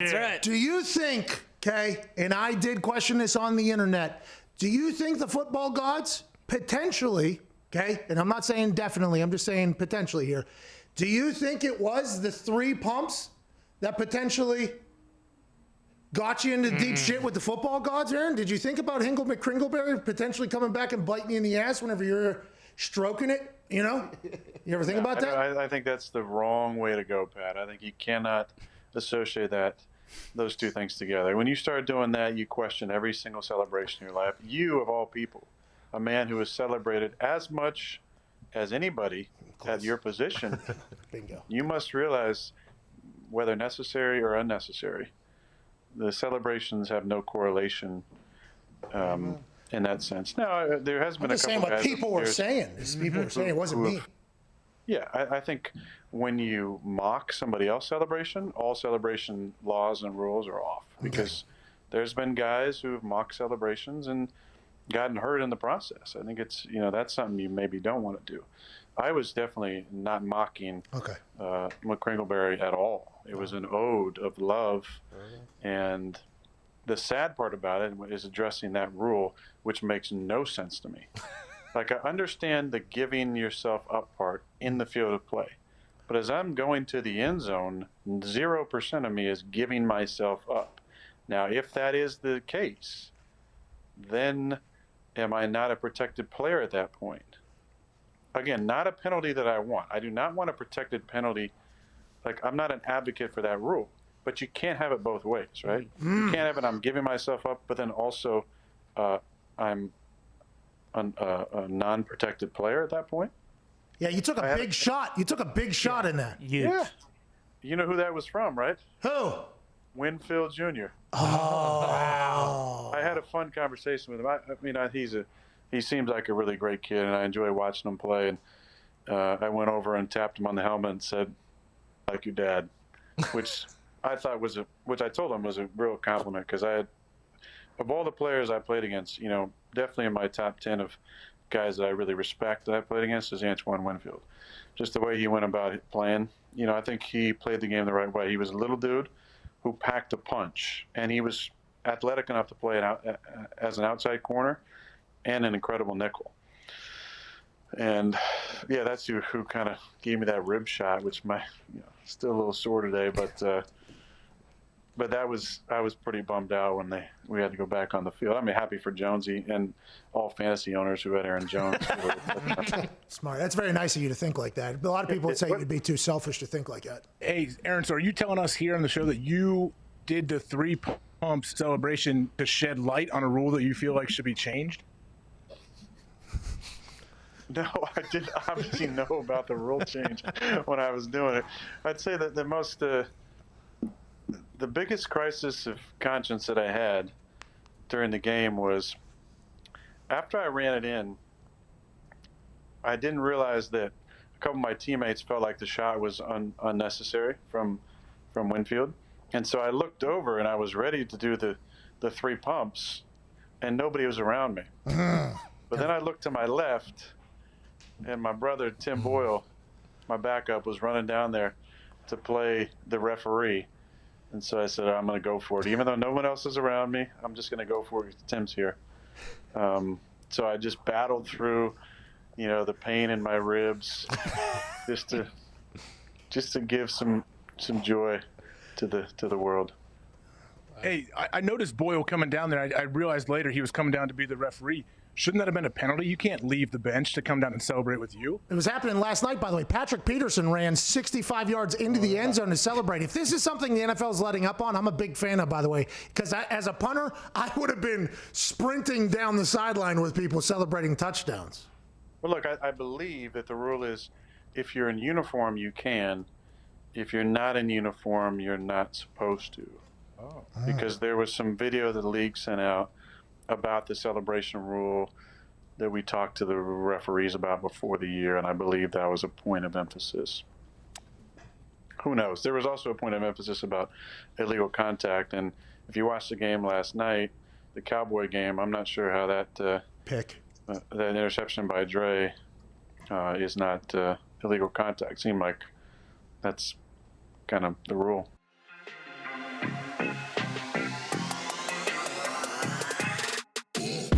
That's right. Do you think, okay, and I did question this on the internet, do you think the football gods potentially, okay, and I'm not saying definitely, I'm just saying potentially here, do you think it was the 3 pumps that potentially got you into deep shit with the football gods, Aaron? Did you think about Hingle McCringleberry potentially coming back and biting you in the ass whenever you're stroking it, you know? You ever think about that? I think that's the wrong way to go, Pat. I think you cannot associate those two things together. When you start doing that, you question every single celebration in your life. You, of all people, a man who has celebrated as much as anybody at your position, Bingo. you must realize, whether necessary or unnecessary, the celebrations have no correlation in that sense. Now, there has been I'm a just couple saying what guys people were over the years- saying. This people were saying. It wasn't me. Yeah, I think when you mock somebody else's celebration, all celebration laws and rules are off, because there's been guys who have mocked celebrations and gotten hurt in the process. I think it's, that's something you maybe don't want to do. I was definitely not mocking McCringleberry at all. It was an ode of love, and the sad part about it is addressing that rule, which makes no sense to me. Like, I understand the giving yourself up part in the field of play, but as I'm going to the end zone, 0% of me is giving myself up. Now, if that is the case, then am I not a protected player at that point? Again, not a penalty that I want. I do not want a protected penalty. Like, I'm not an advocate for that rule, but you can't have it both ways, right? You can't have it, I'm giving myself up, but then also I'm a non-protected player at that point. Yeah, you took a big shot. You took a big shot in that. Yeah. You know who that was from, right? Who? Winfield Jr. Oh. I had a fun conversation with him. I mean, he seems like a really great kid, and I enjoy watching him play. And I went over and tapped him on the helmet and said, "Like your dad," which I thought which I told him was a real compliment, because of all the players I played against, definitely in my top 10 of guys that I really respect that I played against is Antoine Winfield. Just the way he went about playing. I think he played the game the right way. He was a little dude who packed a punch, and he was athletic enough to play as an outside corner and an incredible nickel. And yeah, that's who kind of gave me that rib shot, which still a little sore today, but I was pretty bummed out when we had to go back on the field. I'm happy for Jonesy and all fantasy owners who had Aaron Jones. Smart. That's very nice of you to think like that. A lot of people would say you'd be too selfish to think like that. Hey, Aaron, so are you telling us here on the show that you did the 3 pumps celebration to shed light on a rule that you feel like should be changed? No, I didn't obviously know about the rule change when I was doing it. I'd say that the biggest crisis of conscience that I had during the game was after I ran it in, I didn't realize that a couple of my teammates felt like the shot was unnecessary from Winfield. And so I looked over and I was ready to do the 3 pumps, and nobody was around me. But then I looked to my left, and my brother, Tim Boyle, my backup, was running down there to play the referee. And so I said, I'm going to go for it. Even though no one else is around me, I'm just going to go for it. Tim's here. So I just battled through, the pain in my ribs just to give some joy to the world. Hey, I noticed Boyle coming down there. I realized later he was coming down to be the referee. Shouldn't that have been a penalty? You can't leave the bench to come down and celebrate with you. It was happening last night, by the way. Patrick Peterson ran 65 yards into the end zone to celebrate. If this is something the NFL is letting up on, I'm a big fan of, by the way, because as a punter, I would have been sprinting down the sideline with people celebrating touchdowns. Well, look, I believe that the rule is if you're in uniform, you can. If you're not in uniform, you're not supposed to. Oh. Because there was some video that the league sent out about the celebration rule that we talked to the referees about before the year, and I believe that was a point of emphasis. Who knows? There was also a point of emphasis about illegal contact, and if you watched the game last night, the Cowboy game, I'm not sure how that that interception by Dre is not illegal contact. Seemed like that's kind of the rule.